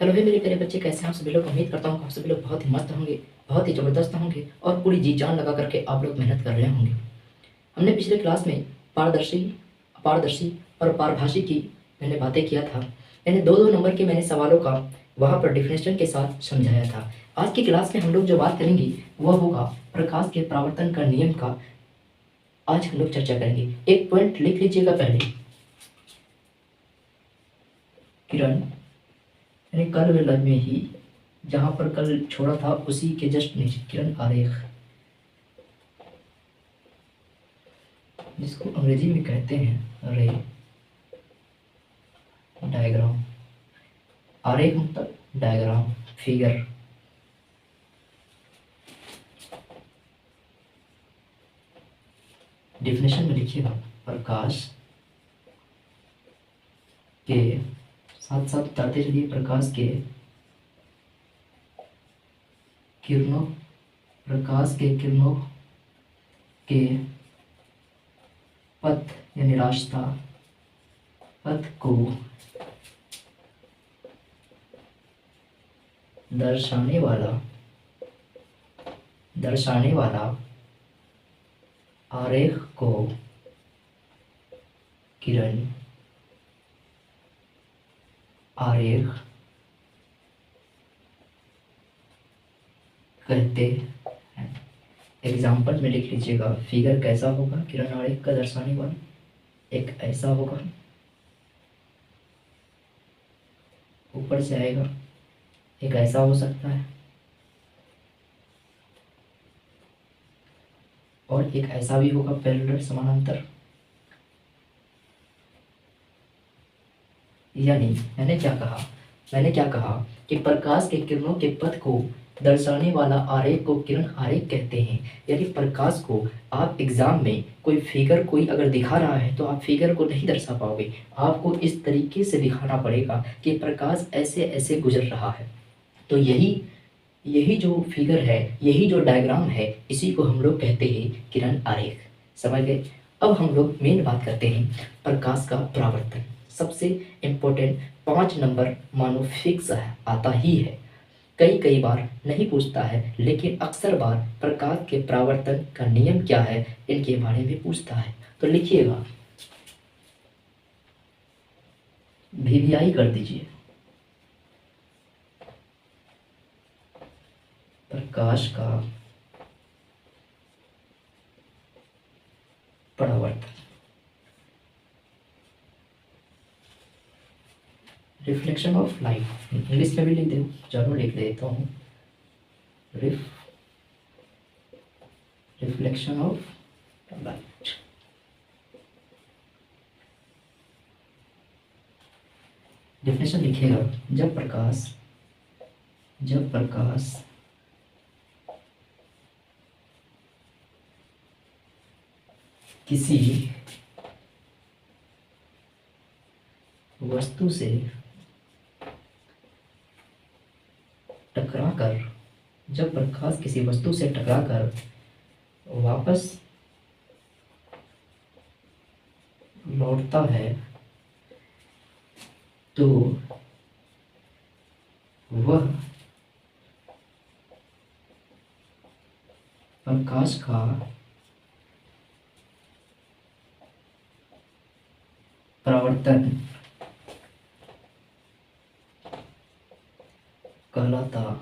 Hello है मेरे प्यारे बच्चे, कैसे हैं आप सभी लोग। उम्मीद करता हूँ कि आप सभी लोग बहुत ही मस्त होंगे, बहुत ही ज़बरदस्त होंगे और पूरी जी जान लगा करके आप लोग मेहनत कर रहे होंगे। हमने पिछले क्लास में पारदर्शी, अपारदर्शी और पारभाषी की मैंने बातें किया था। मैंने दो दो नंबर के मैंने सवालों का वहाँ पर डिफिनेशन के साथ समझाया था। आज की क्लास में हम लोग जो बात करेंगे वह होगा प्रकाश के परावर्तन का नियम का। आज हम लोग चर्चा करेंगे। एक पॉइंट लिख लीजिएगा पहले। किरण यानी कल वेला में ही जहाँ पर कल छोड़ा था उसी के जस्ट नीचे किरण आरेख, जिसको अंग्रेजी में कहते हैं रे डायग्राम। आरेख मतलब डायग्राम, फिगर। डिफिनेशन में लिखिएगा प्रकाश के साथ साथ बताते चलिए प्रकाश के किरणों, प्रकाश के किरणों के पथ यानी रास्ता, पथ को दर्शाने वाला आरेख को किरण आरेख कहते हैं। एग्जाम्पल में लिख लीजिएगा। फिगर कैसा होगा किरण आरेख का दर्शाने वाला? एक ऐसा होगा, ऊपर से आएगा। एक ऐसा हो सकता है और एक ऐसा भी होगा, पैरेलल समानांतर। यानी मैंने क्या कहा कि प्रकाश के किरणों के पथ को दर्शाने वाला आरेख को किरण आरेख कहते हैं। यानी प्रकाश को आप एग्जाम में कोई फिगर कोई अगर दिखा रहा है तो आप फिगर को नहीं दर्शा पाओगे। आपको इस तरीके से दिखाना पड़ेगा कि प्रकाश ऐसे ऐसे गुजर रहा है। तो यही जो फिगर है, यही जो डायग्राम है, इसी को हम लोग कहते हैं किरण आरेख। समझ गए? अब हम लोग मेन बात करते हैं प्रकाश का परावर्तन। सबसे इम्पोर्टेंट 5 नंबर मानो फिक्स है, आता ही है। कई बार नहीं पूछता है, लेकिन अक्सर बार प्रकाश के परावर्तन का नियम क्या है इनके बारे में पूछता है। तो लिखिएगा, वीवीआई कर दीजिए। प्रकाश का परावर्तन, रिफ्लेक्शन ऑफ लाइट। इंग्लिश में भी लिख दो, चलो लिख देता हूँ। Reflection of light. डिफिनेशन लिखिएगा, जब प्रकाश किसी वस्तु से टकराकर वापस लौटता है तो वह प्रकाश का परावर्तन कहलाता है।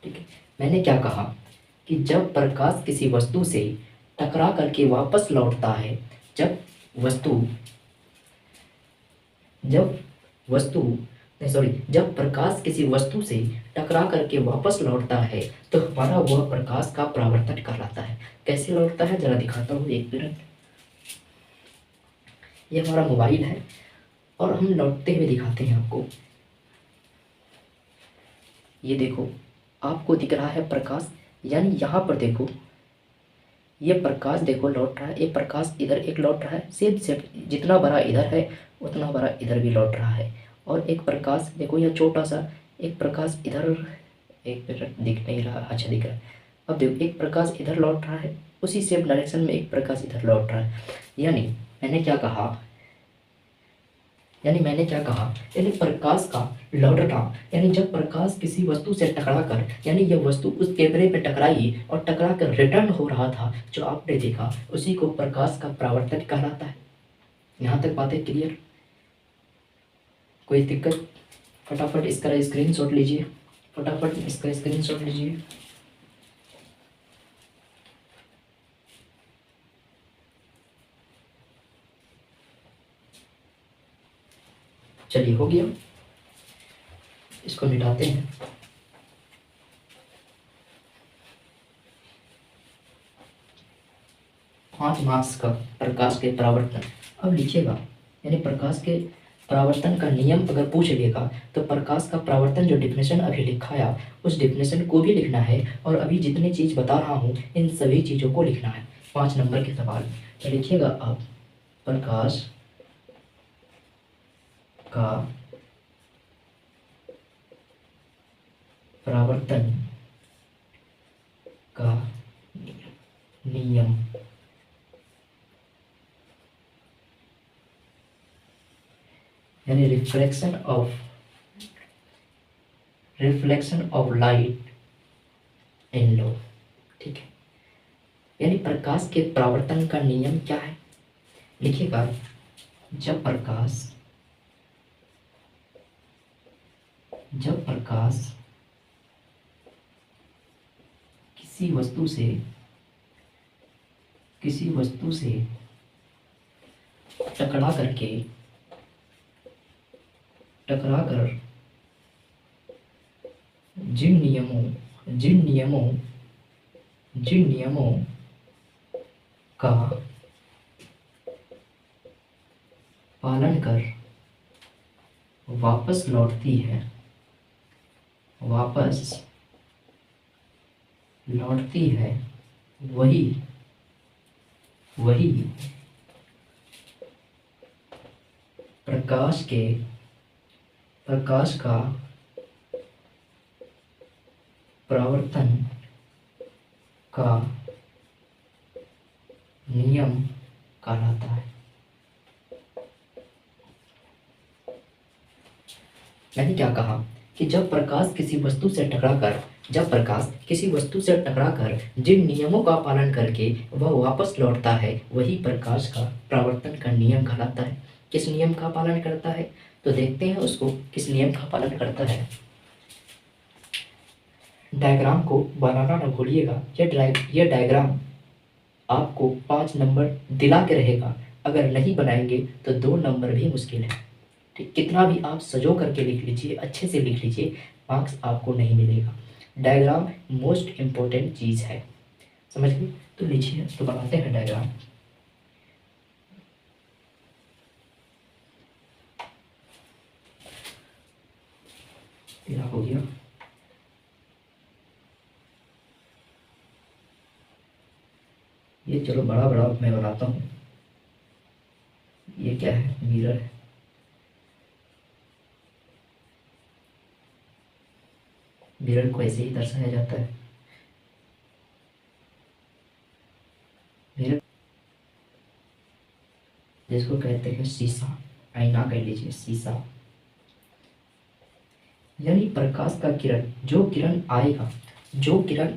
ठीक है, मैंने क्या कहा कि जब प्रकाश किसी वस्तु से टकरा करके वापस लौटता है, जब प्रकाश किसी वस्तु से टकरा करके वापस लौटता है तो हमारा वह प्रकाश का परावर्तन कहलाता है। कैसे लौटता है जरा दिखाता हूँ, एक मिनट। ये हमारा मोबाइल है और हम लौटते हुए दिखाते हैं आपको। ये देखो, आपको दिख रहा है प्रकाश, यानी यहाँ पर देखो, ये प्रकाश देखो लौट रहा है। ये प्रकाश इधर एक लौट रहा है, सेम जितना बड़ा इधर है उतना बड़ा इधर भी लौट रहा है। और एक प्रकाश देखो, यह छोटा सा एक प्रकाश इधर, एक मिनट दिख नहीं रहा, अच्छा दिख रहा है। अब देखो, एक प्रकाश इधर लौट रहा है, उसी सेम डायरेक्शन में एक प्रकाश इधर लौट रहा है। यानी मैंने क्या कहा यानी मैंने क्या कहा, यानी प्रकाश का लौटना, यानी जब प्रकाश किसी वस्तु से टकरा कर, यानी यह वस्तु उस कैमरे पे टकराई और टकरा कर रिटर्न हो रहा था जो आपने देखा, उसी को प्रकाश का परावर्तन कहलाता है। यहाँ तक बातें क्लियर? कोई दिक्कत? फटाफट इसका स्क्रीनशॉट लीजिए, फटाफट इसका स्क्रीनशॉट लीजिए। चलिए हो गया, इसको मिटाते हैं। पाँच मार्क्स का प्रकाश के परावर्तन। अब लिखिएगा, यानी प्रकाश के परावर्तन का नियम अगर पूछ लेगा तो प्रकाश का परावर्तन जो डिफिनेशन अभी लिखाया उस डिफिनेशन को भी लिखना है, और अभी जितनी चीज़ बता रहा हूँ इन सभी चीज़ों को लिखना है। 5 नंबर के सवाल तो लिखिएगा आप, प्रकाश का परावर्तन का नियम यानी रिफ्लेक्शन ऑफ लाइट इन लो। ठीक है, यानी प्रकाश के परावर्तन का नियम क्या है? लिखिएगा, जब प्रकाश किसी वस्तु से टकरा कर जिन नियमों का पालन कर वापस लौटती है, वही प्रकाश का परावर्तन का नियम कहलाता है। मैंने क्या कहा कि जब प्रकाश किसी वस्तु से टकराकर जिन नियमों का पालन करके वह वापस लौटता है, वही प्रकाश का परावर्तन का नियम कहलाता है। किस नियम का पालन करता है? तो देखते हैं उसको किस नियम का पालन करता है। डायग्राम को बनाना ना भूलिएगा, ये डायग्राम आपको 5 नंबर दिला के रहेगा। अगर नहीं बनाएंगे तो 2 नंबर भी मुश्किल है। ठीक, कितना भी आप सजो करके लिख लीजिए, अच्छे से लिख लीजिए, मार्क्स आपको नहीं मिलेगा। डायग्राम मोस्ट इम्पोर्टेंट चीज़ है, समझ गए? तो लीजिए, तो बनाते हैं डायग्राम। तेरा हो गया, ये चलो बड़ा मैं बनाता हूँ। ये क्या है? मिरर है। मिरर को ऐसे ही दर्शाया जाता है। मिरर जिसको कहते हैं शीशा, आईना कह लीजिए, शीशा। यानी प्रकाश का किरण, जो किरण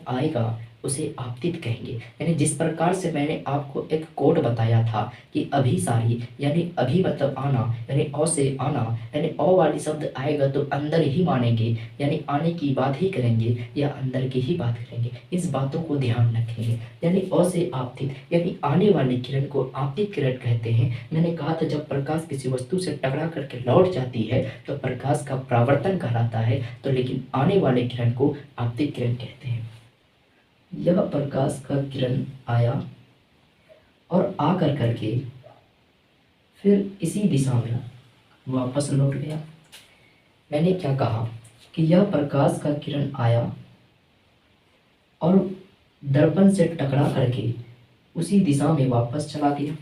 आएगा उसे आपतित कहेंगे। यानी जिस प्रकार से मैंने आपको एक कोड बताया था कि अभिसारी, यानी अभी मतलब आना, यानी अ से आना, यानी अ वाली शब्द आएगा तो अंदर ही मानेंगे, यानी आने की बात ही करेंगे या अंदर की ही बात करेंगे। इस बातों को ध्यान रखेंगे। यानी अ से आपतित, यानी आने वाली किरण को आपतित किरण कहते हैं। मैंने कहा था जब प्रकाश किसी वस्तु से टकरा करके लौट जाती है तो प्रकाश का परावर्तन कहलाता है, तो लेकिन आने वाले किरण को आपतित किरण कहते हैं। यह प्रकाश का किरण आया और आकर करके फिर इसी दिशा में वापस लौट गया। मैंने क्या कहा कि यह प्रकाश का किरण आया और दर्पण से टकरा करके उसी दिशा में वापस चला गया,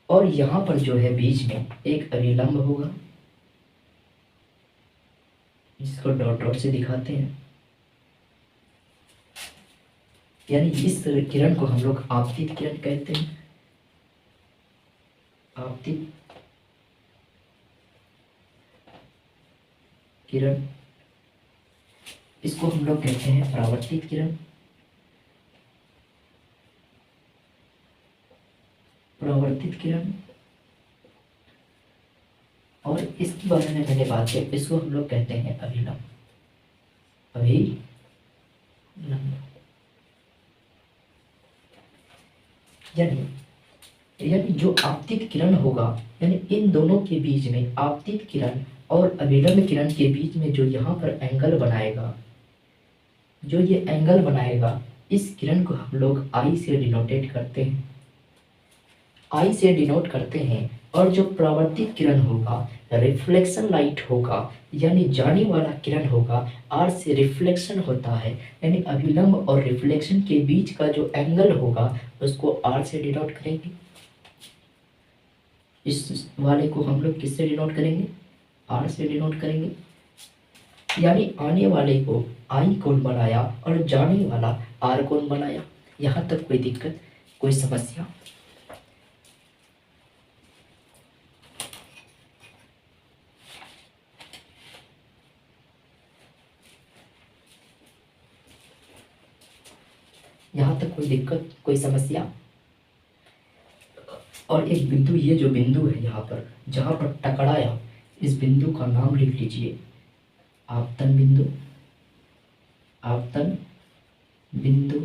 और यहाँ पर जो है बीच में एक अभिलंब होगा जिसको डॉट डॉट से दिखाते हैं। यानी इस किरण को हम लोग आपतित किरण कहते हैं, आपतित किरण, इसको हम लोग कहते हैं परावर्तित किरण। परावर्तित किरण, और इसके बारे में मैंने बात की, इसको हम लोग कहते हैं अभिलंब। अभिलंब यानी यानी जो आपतित किरण होगा, यानी इन दोनों के बीच में, आपतित किरण और अभिलंब किरण के बीच में जो यहाँ पर एंगल बनाएगा, जो ये एंगल बनाएगा, इस किरण को हम लोग आई से डिनोटेट करते हैं, आई से डिनोट करते हैं। और जो परावर्तित किरण होगा, रिफ्लेक्शन लाइट होगा, यानी जाने वाला किरण होगा, आर से रिफ्लेक्शन होता है, यानी अभिलंब और रिफ्लेक्शन के बीच का जो एंगल होगा उसको आर से डिनोट करेंगे। इस वाले को हम लोग किससे डिनोट करेंगे? आर से डिनोट करेंगे। यानी आने वाले को आई कोण बनाया और जाने वाला आर कोण बनाया। यहाँ तक कोई दिक्कत, कोई समस्या? यहाँ तक कोई दिक्कत, कोई समस्या? और एक बिंदु, ये जो बिंदु है यहाँ पर जहाँ पर टकराया, इस बिंदु का नाम लिख लीजिए आपतन बिंदु। आपतन बिंदु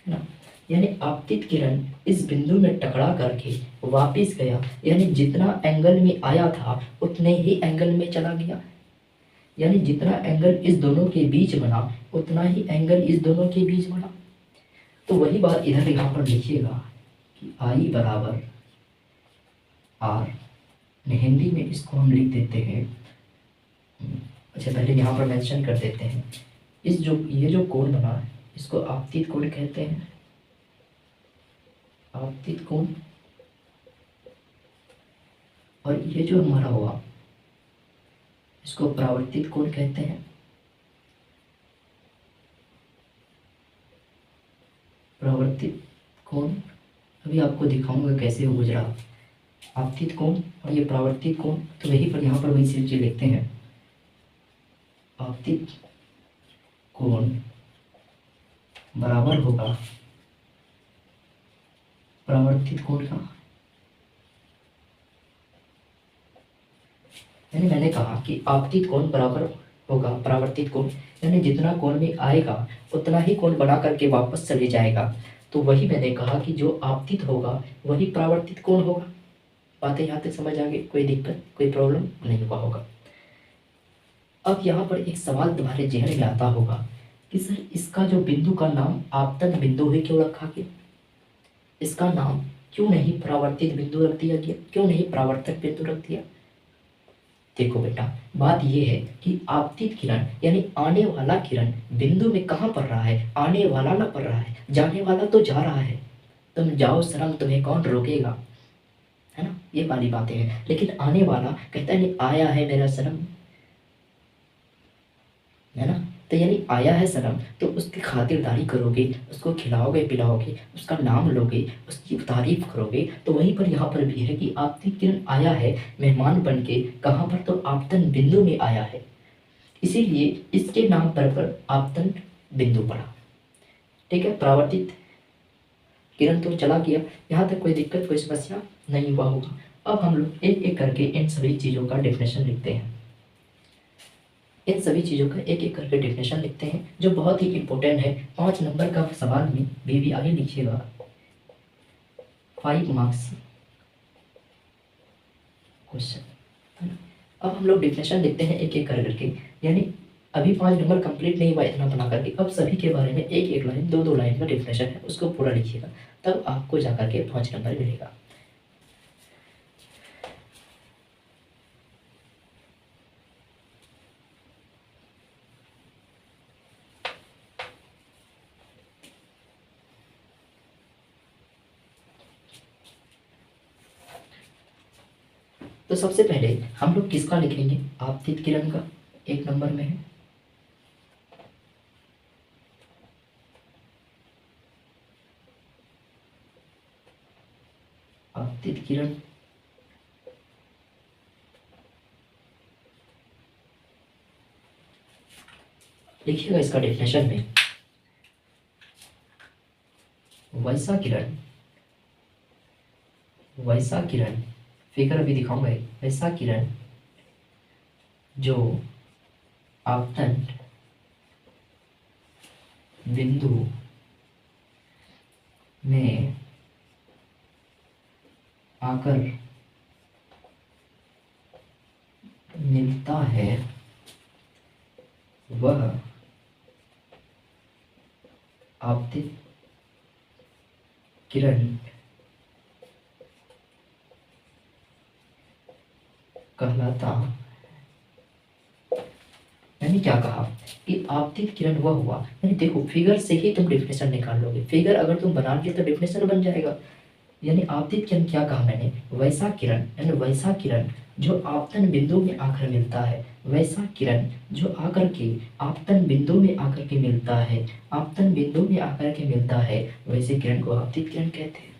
है ना। यानी आपतित किरण इस बिंदु में टकरा करके वापिस गया, यानी जितना एंगल में आया था उतने ही एंगल में चला गया। यानी जितना एंगल इस दोनों के बीच बना उतना ही एंगल इस दोनों के बीच बना। तो वही बात इधर यहाँ पर लिखिएगा कि आई बराबर आर, हिंदी में इसको हम लिख देते हैं। अच्छा, पहले यहाँ पर मेंशन कर देते हैं, इस जो ये जो कोण बना है इसको आपतित कोण कहते हैं, आपतित कोण। और ये जो हमारा हुआ इसको परावर्तित कोण कहते हैं। परावर्तित कोण अभी आपको दिखाऊंगा कैसे हो गुजरा, आपतित कोण और ये परावर्तित कोण। तो वही पर यहाँ पर वही चीज लिखते हैं, आपतित कोण बराबर होगा परावर्तित कोण का। यानी मैंने कहा कि आपतित कोण बराबर होगा परावर्तित कोण, यानी जितना कोण में आएगा उतना ही कोण बना करके वापस चले जाएगा। तो वही मैंने कहा कि जो आपतित होगा वही परावर्तित कोण होगा। बातें यहाँ तक समझ आ गई? कोई दिक्कत, कोई प्रॉब्लम नहीं हुआ होगा। अब यहाँ पर एक सवाल तुम्हारे जहन में आता होगा कि सर इसका जो बिंदु का नाम आपतन बिंदु है क्यों रखा गया? इसका नाम क्यों नहीं परावर्तित बिंदु रख दिया गया, क्यों नहीं परावर्तक बिंदु रख दिया? देखो बेटा, बात यह है कि आपतित किरण यानी आने वाला किरण बिंदु में कहाँ पड़ रहा है? आने वाला ना पड़ रहा है, जाने वाला तो जा रहा है। तुम जाओ सनम, तुम्हें कौन रोकेगा, है ना, ये वाली बातें हैं। लेकिन आने वाला कहता है नहीं आया है मेरा सनम, है ना। तो यानी आया है सनम, तो उसकी खातिरदारी करोगे, उसको खिलाओगे पिलाओगे, उसका नाम लोगे, उसकी तारीफ करोगे। तो वहीं पर यहाँ पर भी है कि आपतित किरण आया है मेहमान बन के, कहाँ पर? तो आपतन बिंदु में आया है, इसीलिए इसके नाम पर आपतन बिंदु पड़ा। ठीक है, परावर्तित किरण तो चला गया, यहाँ तक कोई दिक्कत, कोई समस्या नहीं हुआ होगा। अब हम लोग एक एक करके इन सभी चीज़ों का डेफिनेशन लिखते हैं। इन सभी चीज़ों का एक एक करके डेफिनेशन लिखते हैं जो बहुत ही इंपॉर्टेंट है। 5 नंबर का सवाल में भी आगे लिखिएगा, 5 मार्क्स क्वेश्चन। अब हम लोग डेफिनेशन लिखते हैं एक एक कर करके, यानी अभी 5 नंबर कंप्लीट नहीं हुआ इतना बना करके। अब सभी के बारे में एक एक लाइन, दो दो लाइन का डेफिनेशन है, उसको पूरा लिखिएगा, तब आपको जा करके 5 नंबर मिलेगा। तो सबसे पहले हम लोग किसका लिखेंगे? आपतित किरण का, 1 नंबर में है। आपतित किरण लिखिएगा इसका डेफिनेशन में, वैसा किरण फिगर अभी दिखाऊंगा, वैसा किरण जो आपतन बिंदु में आकर मिलता है वह आपतित किरण कहलाता। मैंने क्या कहा कि आपतित किरण वह हुआ, यानी देखो फिगर से ही तुम डेफिनेशन निकाल लोगे, फिगर अगर तुम बना लिए तो डेफिनेशन बन जाएगा। यानी आपतित किरण क्या कहा मैंने, वैसा किरण, यानी वैसा किरण जो आपतन बिंदु में आकर मिलता है, वैसा किरण जो आकर के आपतन बिंदु में आकर के मिलता है, आपतन बिंदु में आकर के मिलता है, वैसे किरण को आपतित किरण कहते हैं।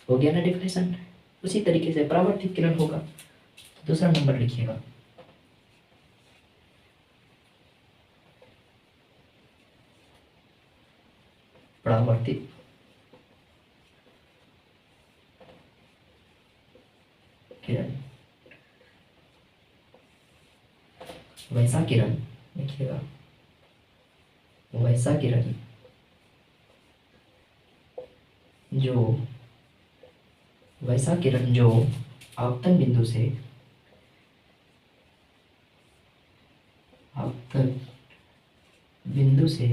हो गया ना डेफिनेशन। उसी तरीके से परावर्तित किरण होगा। तो दूसरा नंबर लिखिएगा, परावर्तित किरण। वैसा किरण लिखिएगा, वैसा किरण जो, वैसा किरण जो आपतन बिंदु से, आपतन बिंदु से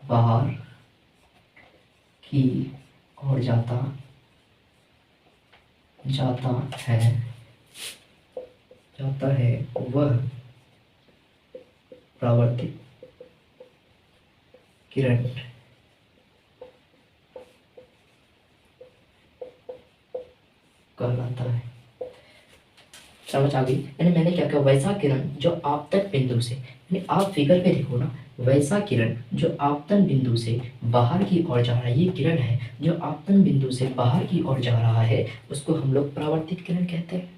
बाहर की ओर जाता है वह परावर्तित किरण कहलाता है। समझ आ गई। यानी मैंने क्या कहा, वैसा किरण जो आपतन बिंदु से, यानी आप फिगर में देखो ना, वैसा किरण जो आपतन बिंदु से बाहर की ओर जा रहा है, ये किरण है जो आपतन बिंदु से बाहर की ओर जा रहा है, उसको हम लोग परावर्तित किरण कहते हैं।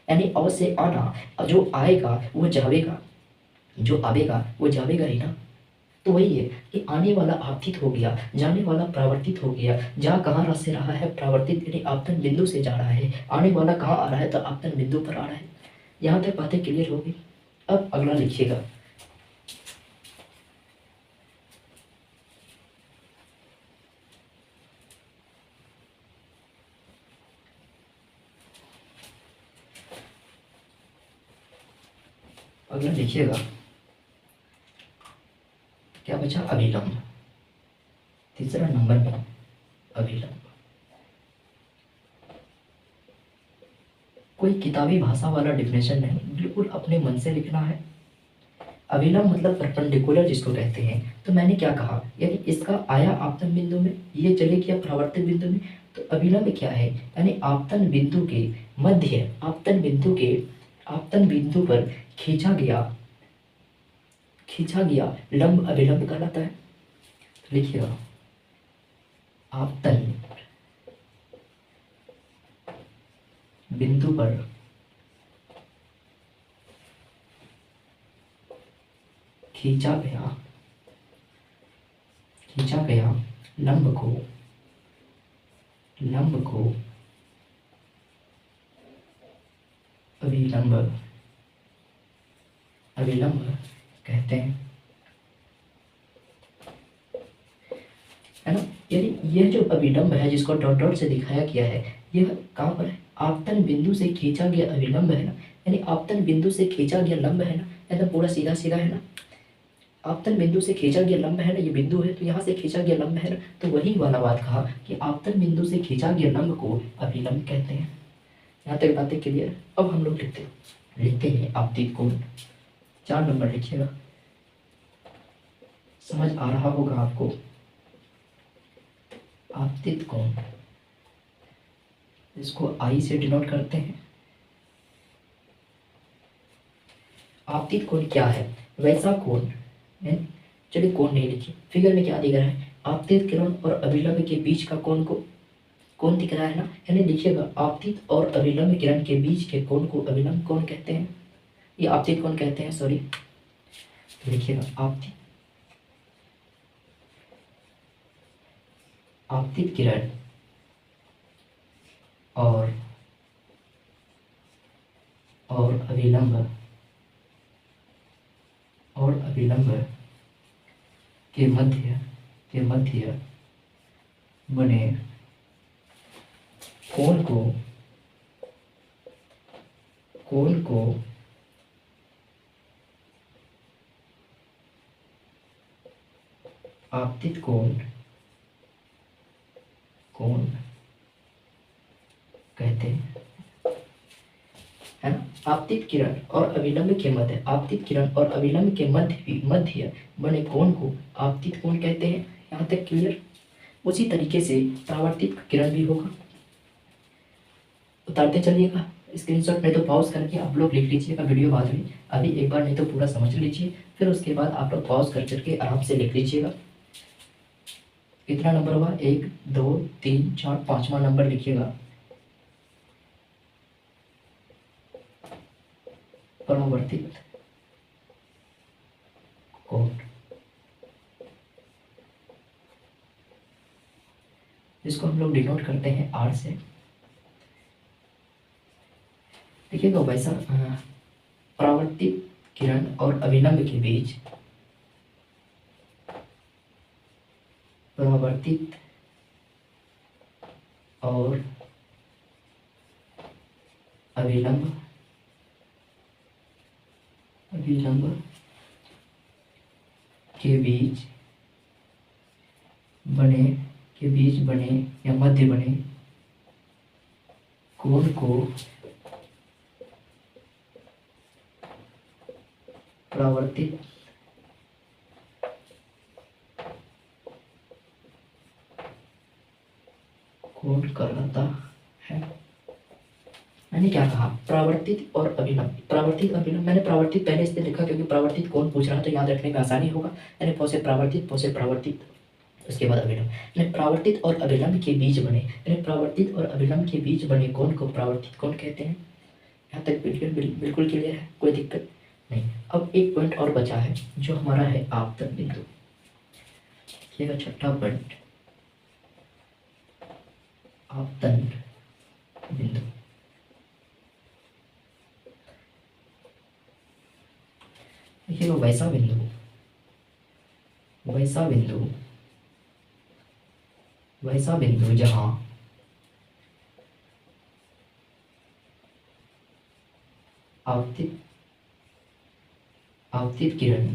यानी और से आना, जो आएगा वो जाएगा, जो आवेगा वो जावेगा ही ना। तो वही है कि आने वाला आपतित हो गया, जाने वाला परावर्तित हो गया। जा कहाँ से रहा है, परावर्तित, यानी आपतन बिंदु से जा रहा है। आने वाला कहाँ आ रहा है, तो आपतन बिंदु पर आ रहा है। यहाँ तक बातें क्लियर हो गई। अब अगला लिखिएगा, अगला लिखिएगा क्या बचा, अभिलंब। तीसरा नंबर में अभिलंब। कोई किताबी भाषा वाला डेफिनेशन नहीं, बिल्कुल अपने मन से लिखना है। अभिलंब मतलब परपेंडिकुलर जिसको कहते हैं। तो मैंने क्या कहा, यानी इसका आया आपतन बिंदु में, ये चले गया परावर्तित बिंदु में। तो अभिलंब क्या है, यानी आपतन बिंदु के मध्य, आपतन बिंदु पर खींचा गया लंब अभिलंब कहलाता है। लिखिएगा, आपतन बिंदु पर खींचा गया लंब को अभिलंब कहते हैं, है ना। यानी यह जो अभिलंब है जिसको डॉट डॉट से दिखाया गया है, यह कहाँ पर है, आपतन बिंदु से खींचा गया अभिलंब है ना। यानी आपतन बिंदु से खींचा गया लंब है ना, एकदम पूरा सीधा सीधा है ना। आपतन बिंदु से खींचा गया लंब है ना, ये बिंदु है तो यहाँ से खींचा गया लंब है ना। तो वही वाला बात कहा कि आपतन बिंदु से खींचा गया लंब को अभिलंब कहते हैं। यहाँ तक बातें क्लियर। अब हम लोग लिखते हैं आपतित कोण। 4 नंबर लिखिएगा, समझ आ रहा होगा आपको। आपतित कोण, इसको आई से डिनोट करते हैं। आपतित कोण क्या है, वैसा कोण है। चलिए कोण नहीं लिखिए, फिगर में क्या दिख रहा है, आपतित किरण और अभिलंब के बीच का कोण को कोण दिख रहा है ना, यानी लिखिएगा आपतित और अभिलंब किरण के बीच के कोण को अभिलंब कोण कहते हैं, ये आपतित कोण कहते हैं, सॉरी। लिखिएगा आपतित किरण और अभिलंब के मध्य बने कोण को आपतित कोण कहते हैं, है ना। आपतित किरण और अभिलंब के मध्य, आपतित किरण और अभिलंब के मध्य बने कोण को आपतित कोण कहते हैं। यहाँ तक क्लियर। उसी तरीके से परावर्तित किरण भी होगा। उतारते चलिएगा स्क्रीनशॉट, नहीं तो पॉज करके आप लोग लिख लीजिएगा वीडियो बाद में। अभी एक बार नहीं तो पूरा समझ लीजिए, फिर उसके बाद आप लोग पॉज करके आराम से लिख लीजिएगा। कितना नंबर हुआ? 1 2 3 4, 5वां नंबर लिखिएगा। परावर्तित कोण, जिसको हम लोग डिनोट करते हैं R से। देखिएगा वैसा परावर्तित किरण और अभिलंब के बीच, परावर्तित और अभिलंब के बीच बने या मध्य बने कोण को परावर्तित कोण कहलाता है। मैंने क्या कहा? परावर्तित और अभिलंब। परावर्तित अभिलंब, मैंने परावर्तित पहले इसलिए लिखा क्योंकि परावर्तित कौन पूछ रहा है तो याद रखने में आसानी होगा। यानी पौ से परावर्तित, उसके बाद अभिलंब। यानी परावर्तित और अभिलंब के बीच बने, यानी परावर्तित और अभिलंब के बीच बने कोण को परावर्तित कोण कहते हैं। यहाँ तक बिल्कुल क्लियर है, कोई दिक्कत नहीं। अब एक पॉइंट और बचा है जो हमारा है आपतन बिंदु। देखिएगा 6ठा पॉइंट, आपतन बिंदु। देखिएगा वैसा बिंदु जहां आपतित किरण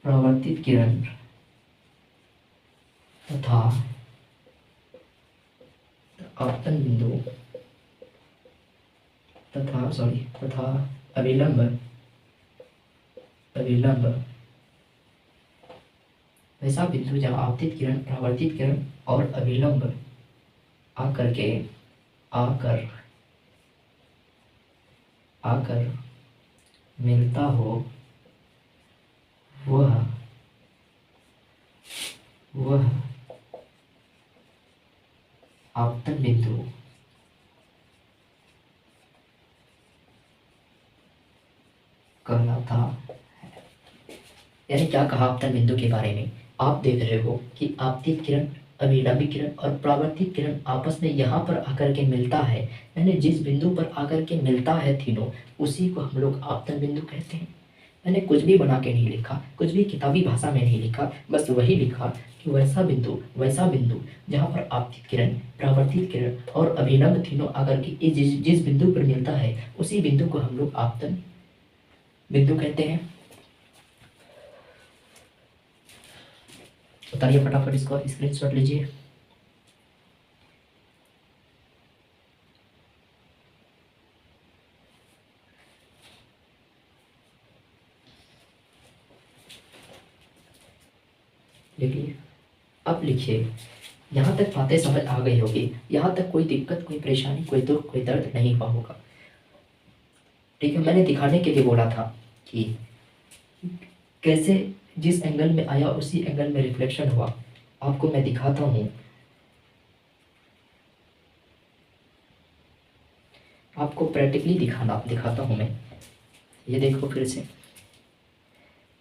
परावर्तित किरण तथा आपतन बिंदु तथा अभिलंब वैसा बिंदु जहाँ आपतित किरण, परावर्तित किरण और अभिलंब आकर मिलता हो, वह आपतन बिंदु कहलाता है। यानी क्या कहा आपतन बिंदु के बारे में? आप देख रहे हो कि आपतित किरण, अभिलंबित किरण और परावर्तित किरण आपस में यहाँ पर आकर के मिलता है, यानी जिस बिंदु पर आकर के मिलता है तीनों, उसी को हम लोग आपतन बिंदु कहते हैं। मैंने कुछ भी बना के नहीं लिखा, कुछ भी किताबी भाषा में नहीं लिखा, बस वही लिखा कि वैसा बिंदु जहाँ पर आपतित किरण, परावर्तित किरण और अभिलंब तीनों आकर के जिस बिंदु पर मिलता है, उसी बिंदु को हम लोग आपतन बिंदु कहते हैं। बताइए फटाफट, इसको स्क्रीनशॉट लीजिए। लिखिए, अब लिखिए। यहाँ तक बातें समझ आ गई होगी, यहाँ तक कोई दिक्कत, कोई परेशानी, कोई दुख, कोई दर्द नहीं हुआ होगा। ठीक है, मैंने दिखाने के लिए बोला था कि कैसे जिस एंगल में आया उसी एंगल में रिफ्लेक्शन हुआ, आपको मैं दिखाता हूँ। आपको प्रैक्टिकली दिखाता हूँ मैं। ये देखो फिर से,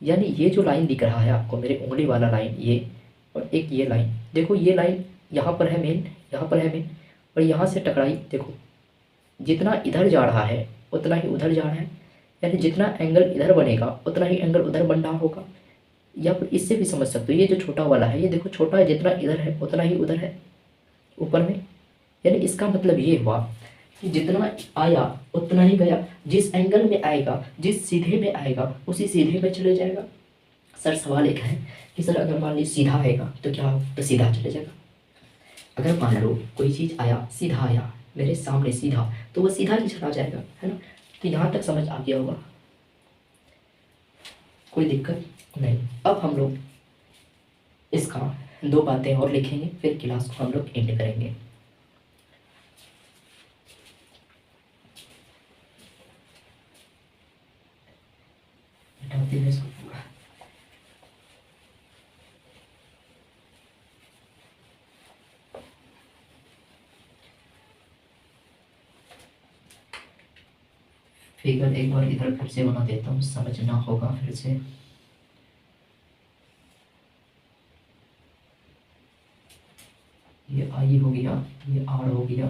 यानी ये जो लाइन दिख रहा है आपको, मेरे उंगली वाला लाइन ये, और एक ये लाइन देखो, ये लाइन यहाँ पर है मेन, यहाँ पर है मेन, और यहाँ से टकराई। देखो जितना इधर जा रहा है उतना ही उधर जा रहा है, यानी जितना एंगल इधर बनेगा उतना ही एंगल उधर बन रहा होगा। या फिर इससे भी समझ सकते हो, ये जो छोटा वाला है, ये देखो छोटा है, जितना इधर है उतना ही उधर है ऊपर में। यानी इसका मतलब ये हुआ कि जितना आया उतना ही गया, जिस एंगल में आएगा, जिस सीधे में आएगा उसी सीधे में चले जाएगा। सर सवाल एक है कि सर अगर मान लीजिए सीधा आएगा तो क्या हो, तो सीधा चले जाएगा। अगर मान लो कोई चीज़ आया, सीधा आया मेरे सामने सीधा, तो वो सीधा ही चला जाएगा, है ना। तो यहाँ तक समझ आ गया होगा, कोई दिक्कत नहीं। अब हम लोग इसका 2 बातें और लिखेंगे, फिर क्लास को हम लोग एंड करेंगे। फिगर एक बार इधर फिर से बना देता हूँ, समझना होगा फिर से। ये आई हो गया, ये आर हो गया,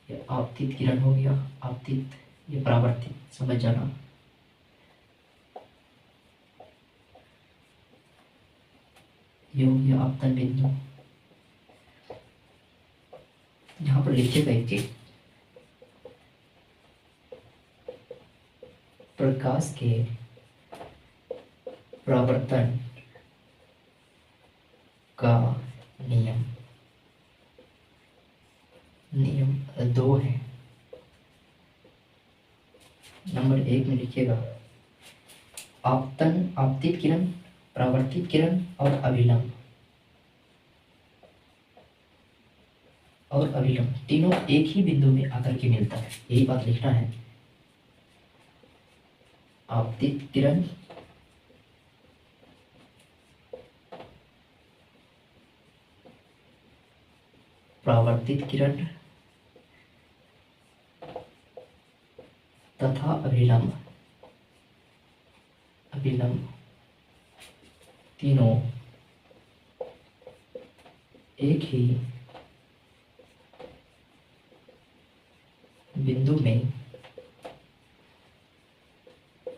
ये आपतित किरण हो गया, आपतित, ये परावर्तित, समझ जाना। ये हो गया आपतन बिंदु। यहाँ पर लिखिएगा एक चीज, प्रकाश के परावर्तन का नियम 2 है। नंबर 1 में लिखिएगा आपतन, आपतित किरण, परावर्तित किरण और अभिलंब। तीनों एक ही बिंदु में आकर के मिलता है, यही बात लिखना है। आपतित किरण, परावर्तित किरण तथा अभिलंब तीनों एक ही बिंदु में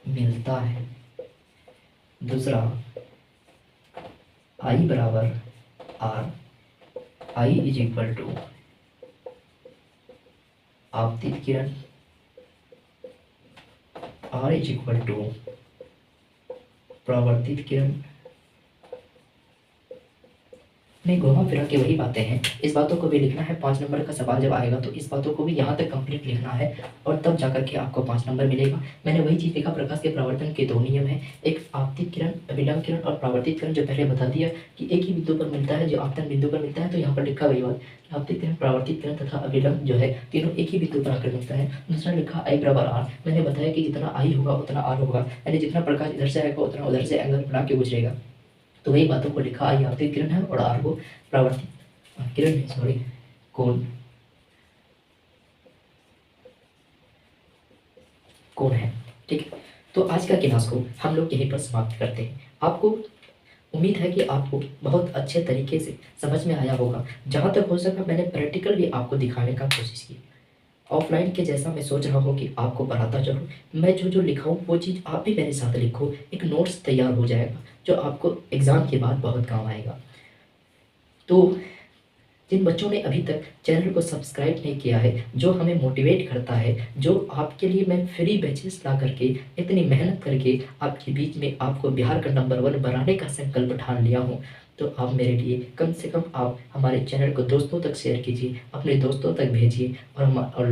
मिलता है। दूसरा, I बराबर R, I is equal to आपतित किरण, R इज इक्वल टू परावर्तित किरण। नहीं, घुमा फिरा के वही बातें हैं, इस बातों को भी लिखना है। 5 नंबर का सवाल जब आएगा तो इस बातों को भी यहाँ तक कंप्लीट लिखना है, और तब जाकर के आपको 5 नंबर मिलेगा। मैंने वही चीज़ लिखा, प्रकाश के परावर्तन के 2 नियम हैं, एक आपतित किरण, अभिलंब किरण और परावर्तित किरण, जो पहले बता दिया कि एक ही बिंदु पर मिलता है, जो आपतन बिंदु पर मिलता है। तो यहाँ पर लिखा वही बात, आपतित किरण, परावर्तित किरण तथा अभिलंब जो है तीनों एक ही बिंदु पर आकर मिलता है। दूसरा लिखा I बराबर R, मैंने बताया कि जितना I होगा उतना R होगा, यानी जितना प्रकाश इधर से आएगा उतना उधर से एंगल बना के गुजरेगा। तो वही बातों को लिखा, I आपतित किरण है और R को परावर्तित किरण है, सॉरी कौन है। ठीक है, तो आज का क्लास को हम लोग यहीं पर समाप्त करते हैं। आपको उम्मीद है कि आपको बहुत अच्छे तरीके से समझ में आया होगा। जहाँ तक हो सका मैंने प्रैक्टिकल भी आपको दिखाने का कोशिश की। ऑफलाइन के जैसा मैं सोच रहा हूँ कि आपको पढ़ाता चलूँ, मैं जो जो लिखाऊँ वो चीज़ आप भी मेरे साथ लिखो, एक नोट्स तैयार हो जाएगा जो आपको एग्ज़ाम के बाद बहुत काम आएगा। तो जिन बच्चों ने अभी तक चैनल को सब्सक्राइब नहीं किया है, जो हमें मोटिवेट करता है, जो आपके लिए मैं फ्री बैचेस ला करके इतनी मेहनत करके आपके बीच में आपको बिहार का नंबर 1 बनाने का संकल्प ठान लिया हूँ, तो आप मेरे लिए कम से कम आप हमारे चैनल को दोस्तों तक शेयर कीजिए, अपने दोस्तों तक भेजिए, और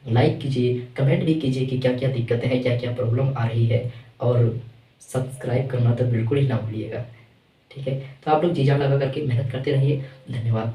लाइक कीजिए, कमेंट भी कीजिए कि क्या क्या दिक्कतें हैं, क्या क्या प्रॉब्लम आ रही है, और सब्सक्राइब करना तो बिल्कुल ही ना भूलिएगा। ठीक है, तो आप लोग जी जान लगा करके मेहनत करते रहिए। धन्यवाद।